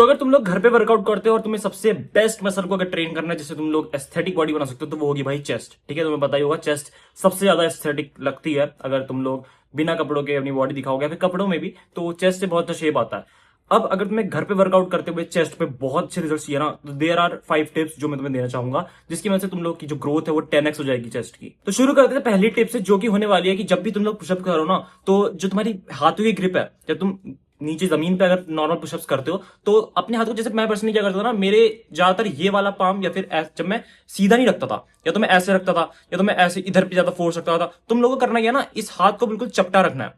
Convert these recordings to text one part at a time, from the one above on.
तो अगर तुम लोग घर पे वर्कआउट करते हो और तुम्हें सबसे बेस्ट मसल को अगर ट्रेन करना है जिससे तुम लोग एस्थेटिक बॉडी बना सकते हो तो वो होगी भाई चेस्ट। ठीक है, तुम्हें पता ही होगा चेस्ट सबसे ज्यादा एस्थेटिक लगती है अगर तुम लोग बिना कपड़ों के अपनी बॉडी दिखाओगे, फिर कपड़ों में भी तो चेस्ट से बहुत शेप आता है। अब अगर तुम्हें घर पे वर्कआउट करते हुए चेस्ट पे बहुत अच्छे रिजल्ट चाहिए ना, तो देयर आर 5 टिप्स जो मैं तुम्हें देना चाहूंगा जिसकी वजह से तुम लोग की जो ग्रोथ है वो 10x हो जाएगी चेस्ट की। तो शुरू करते हैं पहली टिप से, जो कि होने वाली है कि जब भी तुम लोग पुशअप करो ना, तो जो तुम्हारी हाथों की ग्रिप है, जब तुम नीचे जमीन पे अगर नॉर्मल पुशअप्स करते हो तो अपने हाथों को, जैसे मैं पर्सनली क्या करता था ना, मेरे ज्यादातर ये वाला पाम या फिर जब मैं सीधा नहीं रखता था या तो मैं ऐसे रखता था या तो मैं ऐसे इधर पे ज्यादा फोर्स रखता था। तुम लोगों को करना क्या ना, इस हाथ को बिल्कुल चपटा रखना है।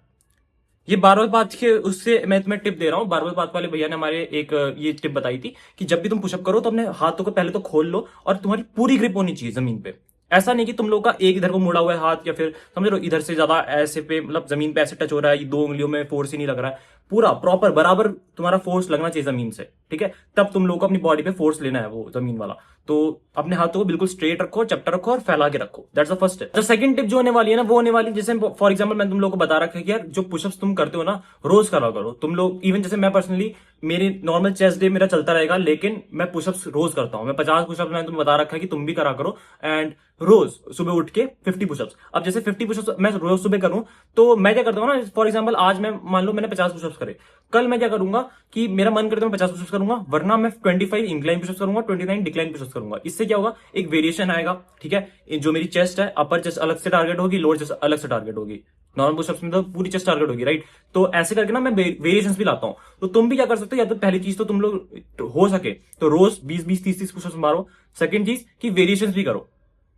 ये बारबल बात के उससे मैं तुम्हें टिप दे रहा हूं, बारबल बात वाले भैया ने हमारे एक ये टिप बताई थी कि जब भी तुम पुशअप करो तो अपने हाथों को पहले तो खोल लो और तुम्हारी पूरी ग्रिप होनी चाहिए जमीन पे। ऐसा नहीं कि तुम लोग का एक इधर को मुड़ा हुआ है हाथ या फिर समझ लो इधर से ज्यादा ऐसे पे, मतलब जमीन पे ऐसे टच हो रहा है, ये 2 उंगलियों में फोर्स ही नहीं लग रहा है। पूरा प्रॉपर बराबर तुम्हारा फोर्स लगना चाहिए जमीन से। ठीक है, तब तुम लोग को अपनी बॉडी पे फोर्स लेना है वो जमीन वाला। तो अपने हाथों को बिल्कुल स्ट्रेट रखो, चपटा रखो और फैला के रखो। That's the first tip. जो सेकंड टिप जो होने वाली है ना, वो होने वाली जैसे फॉर एग्जांपल मैंने तुम लोगों को बता रखा है कि यार जो पुशअप्स तुम करते हो ना रोज करा करो तुम लोग। इवन जैसे मैं पर्सनली, मेरी नॉर्मल चेस्ट डे मेरा चलता रहेगा लेकिन मैं पुशअप्स रोज करता हूं। मैं 50 पुशअप्स मैंने तुम्हें बता रखा है कि तुम भी करा करो। एंड रोज सुबह उठ के 50 पुशअप्स। अब जैसे 50 पुशअप्स मैं रोज सुबह करूं तो मैं क्या करता हूं ना, फॉर एग्जांपल आज मैं मान लो मैंने 50 पुशअप्स करे, कल मैं क्या करूंगा कि मेरा मन करे तो मैं 50 पुशअप्स करूंगा, वरना मैं 25 इंक्लाइन पुशअप्स करूंगा, 29 डिक्लाइन पुशअप्स करूंगा। इससे क्या होगा, एक वेरिएशन आएगा। ठीक है, जो मेरी चेस्ट है, अपर चेस्ट अलग से टारगेट होगी, लोअर चेस्ट अलग से टारगेट होगी। नॉर्मल पुशअप्स में तो पूरी चेस्ट टारगेट होगी, राइट। तो ऐसे करके ना मैं वेरिएशंस भी लाता हूं। तो तुम भी क्या कर सकते हो, या तो पहली चीज तो तुम लोग हो सके तो रोज 20-20, 30-30 पुशअप्स मारो। सेकंड चीज कि वेरिएशंस भी करो।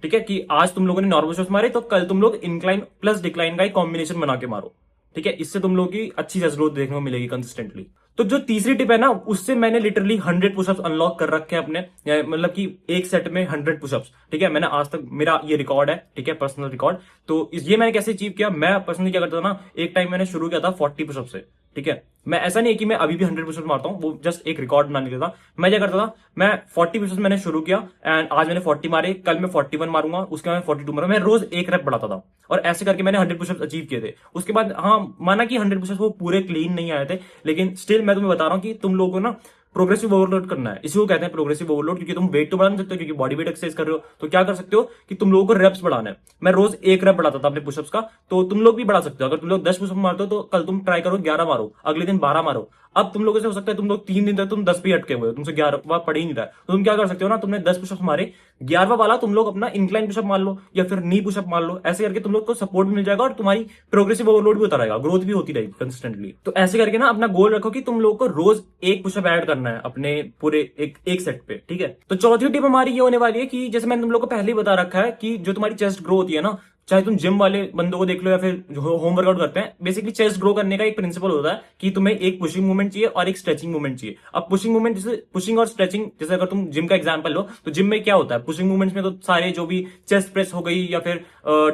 ठीक है, कि आज तुम लोगों ने नॉर्मल पुशअप्स मारे तो कल तुम लोग इंक्लाइन प्लस डिक्लाइन का एक कॉम्बिनेशन बना के मारो। ठीक है, इससे तुम लोगों की अच्छी चेस्ट ग्रोथ देखने को मिलेगी कंसिस्टेंटली। तो जो तीसरी टिप है ना, उससे मैंने लिटरली 100 पुशअप्स अनलॉक कर रखे हैं अपने, मतलब कि एक सेट में 100 पुशअप्स। ठीक है, मैंने आज तक, मेरा ये रिकॉर्ड है, ठीक है, पर्सनल रिकॉर्ड। तो ये मैंने कैसे अचीव किया, मैं पर्सनली क्या करता था ना, एक टाइम मैंने शुरू किया था 40 पुशअप से। ठीक है, मैं ऐसा नहीं है कि मैं अभी भी 100 पुशअप मारता हूं, वो जस्ट एक रिकॉर्ड बनाने के लिए था। मैं क्या करता था, मैं 40 पुशअप मैंने शुरू किया एंड आज मैंने 40 मारे, कल मैं 41 मारूंगा, उसके बाद 42 मारूंगा। मैं रोज एक रैप बढ़ाता था और ऐसे करके मैंने 100 पुशअप्स अचीव किए थे। उसके बाद हाँ, माना कि 100 पुशअप्स वो पूरे क्लीन नहीं आए थे, लेकिन स्टिल मैं तुम्हें बता रहा हूं कि तुम लोगों को ना प्रोग्रेसिव ओवरलोड करना है। इसी को कहते हैं प्रोग्रेसिव ओवरलोड, क्योंकि तुम वेट तो बढ़ा नहीं सकते हो, क्योंकि बॉडी वेट एक्सरसाइज कर रहे हो। तो क्या कर सकते हो कि तुम लोगों को रेप्स बढ़ाना है। मैं रोज एक रेप बढ़ाता था अपने पुशअप्स का, तो तुम लोग भी बढ़ा सकते हो। अगर तुम लोग 10 पुशअप मारते हो तो कल तुम ट्राई करो 11 मारो, अगले दिन 12 मारो। अब तुम लोगों से हो सकता है तुम लोग 3 दिन तक तुम 10 भी अटके हुए हो, तुमसे 11वां पड़ ही नहीं रहा है। तो तुम क्या कर सकते हो ना, तुमने 10 पुशअप मारे, 11वां वाला तुम लोग अपना इंक्लाइन पुशअप मार लो या फिर नी पुशअप मार लो। ऐसे करके तुम लोग को सपोर्ट भी मिल जाएगा और तुम्हारी प्रोग्रेसिव ओवरलोड भी होता रहेगा, ग्रोथ भी होती रहेगी कंसिस्टेंटली। तो ऐसे करके ना अपना गोल रखो कि तुम लोग को रोज एक पुशअप ऐड करना है अपने पूरे एक सेट पे। ठीक है, तो चौथी टिप हमारी ये होने वाली है कि जैसे मैंने तुम लोग को पहले ही बता रखा है कि जो तुम्हारी चेस्ट ग्रो होती है ना, चाहे तुम जिम वाले बंदों को देख लो या फिर जो होम वर्कआउट करते हैं, बेसिकली चेस्ट ग्रो करने का एक प्रिंसिपल होता है कि तुम्हें एक पुशिंग मूवमेंट चाहिए और एक स्ट्रेचिंग मूवमेंट चाहिए। अब पुशिंग मूवमेंट, जैसे पुशिंग और स्ट्रेचिंग, जैसे अगर तुम जिम का एग्जांपल लो तो जिम में क्या होता है, पुशिंग मूवमेंट्स में तो सारे जो भी चेस्ट प्रेस हो गई या फिर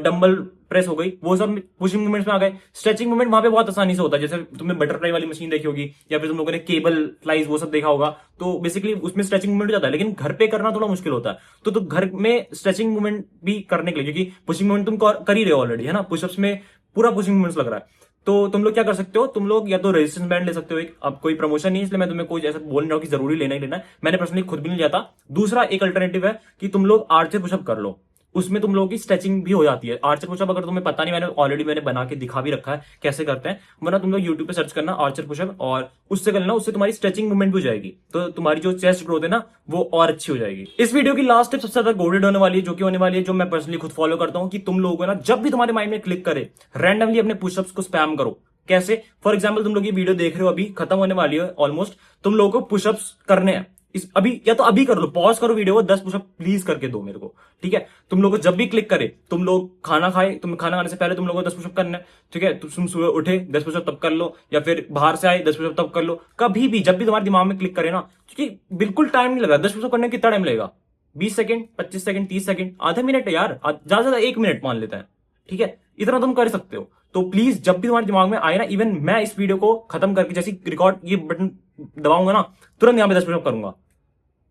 डंबल प्रेस हो गई, वो सब पुशिंग मूवमेंट्स में आ गए। स्ट्रेचिंग मूवमेंट वहां पे बहुत आसानी से होता है, जैसे तुमने बटरफ्लाई वाली मशीन देखी होगी या फिर तुम लोगों ने केबल फ्लाइज वो सब देखा होगा। तो बेसिकली उसमें स्ट्रेचिंग मूवमेंट हो जाता है, लेकिन घर पे करना थोड़ा मुश्किल होता है। तो घर में स्ट्रेचिंग मूवमेंट भी करने के लिए, क्योंकि पुशिंग मूवमेंट तुम कर ही रहे हो ऑलरेडी, है ना, पुशअप्स में पूरा पुशिंग मूवमेंट्स लग रहा है। तो तुम लोग क्या कर सकते हो, तुम लोग या तो रेजिस्टेंस बैंड ले सकते हो एक। अब कोई प्रमोशन नहीं है इसलिए मैं तुम्हें कोई ऐसा बोल नहीं रहा हूं कि जरूरी लेना ही लेना है, मैंने पर्सनली खुद भी नहीं जाता। दूसरा एक अल्टरनेटिव है कि तुम लोग आर्चर पुशअप कर लो, उसमें तुम लोगों की स्ट्रेचिंग भी हो जाती है। आर्चर पुशअप अगर तुम्हें पता नहीं, मैंने ऑलरेडी बना के दिखा भी रखा है कैसे करते हैं, वरना तुम लोग यूट्यूब पे सर्च करना आर्चर पुशअप और उससे करना, उससे तुम्हारी स्ट्रेचिंग मूवमेंट भी हो जाएगी, तो तुम्हारी जो चेस्ट ग्रोथ है ना वो और अच्छी हो जाएगी। इस वीडियो की लास्ट टिप सबसे ज्यादा गोल्डन होने वाली है, जो कि होने वाली है, जो मैं पर्सनली खुद फॉलो करता हूं, कि तुम लोगों को ना जब भी तुम्हारे माइंड में क्लिक करे, रैंडमली अपने पुशअप्स को स्पैम करो। कैसे, फॉर एग्जाम्पल तुम लोग ये वीडियो देख रहे हो, अभी खत्म होने वाली है ऑलमोस्ट, तुम लोगों को पुशअप्स करने हैं इस अभी, या तो अभी कर लो, पॉज करो वीडियो को, 10 पुशअप प्लीज करके दो मेरे को। ठीक है, तुम लोग को जब भी क्लिक करे, तुम लोग खाना खाए, तुम खाना खाने से पहले तुम लोगों को 10 पुशअप करना है। ठीक है, तुम सुबह उठे 10 पुशअप तब कर लो, या फिर बाहर से आए 10 पुशअप तब कर लो। कभी भी जब भी तुम्हारे दिमाग में क्लिक करे ना, क्योंकि बिल्कुल टाइम नहीं लगा 10 पुशअप करने में। कितना टाइम लगेगा, 20 सेकंड, 25 सेकंड, 30 सेकंड, आधा मिनट है यार, ज्यादा से ज्यादा 1 मिनट मान लेता है। ठीक है, इतना तुम कर सकते हो। तो प्लीज जब भी तुम्हारे दिमाग में आए ना, इवन मैं इस वीडियो को खत्म करके जैसे रिकॉर्ड ये बटन दबाऊंगा ना, तुरंत यहां पे 10 पुशअप करूंगा।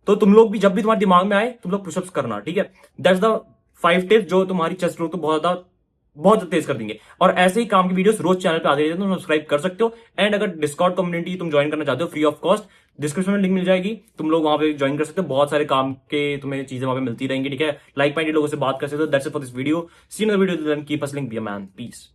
तो तुम लोग भी जब भी तुम्हारे दिमाग में आए तुम लोग पुशअप्स करना। ठीक है, दैट्स द 5 टिप्स जो तुम्हारी चेस्ट ग्रोथ को बहुत तेज कर देंगे। और ऐसे ही काम की वीडियोस रोज चैनल पे आते रहते हैं, तुम सब्सक्राइब कर सकते हो। एंड अगर डिस्कॉर्ड कम्युनिटी तुम ज्वाइन करना चाहते हो फ्री ऑफ कॉस्ट, डिस्क्रिप्शन में लिंक मिल जाएगी, तुम लोग वहां पे ज्वाइन कर सकते हो। बहुत सारे काम के तुम्हें चीजें वहां पे मिलती रहेंगी, ठीक है। लाइक माइंडेड लोगों से बात कर सकते हो। That's it for this video. See in the video, then keep hustling, be a man, piece.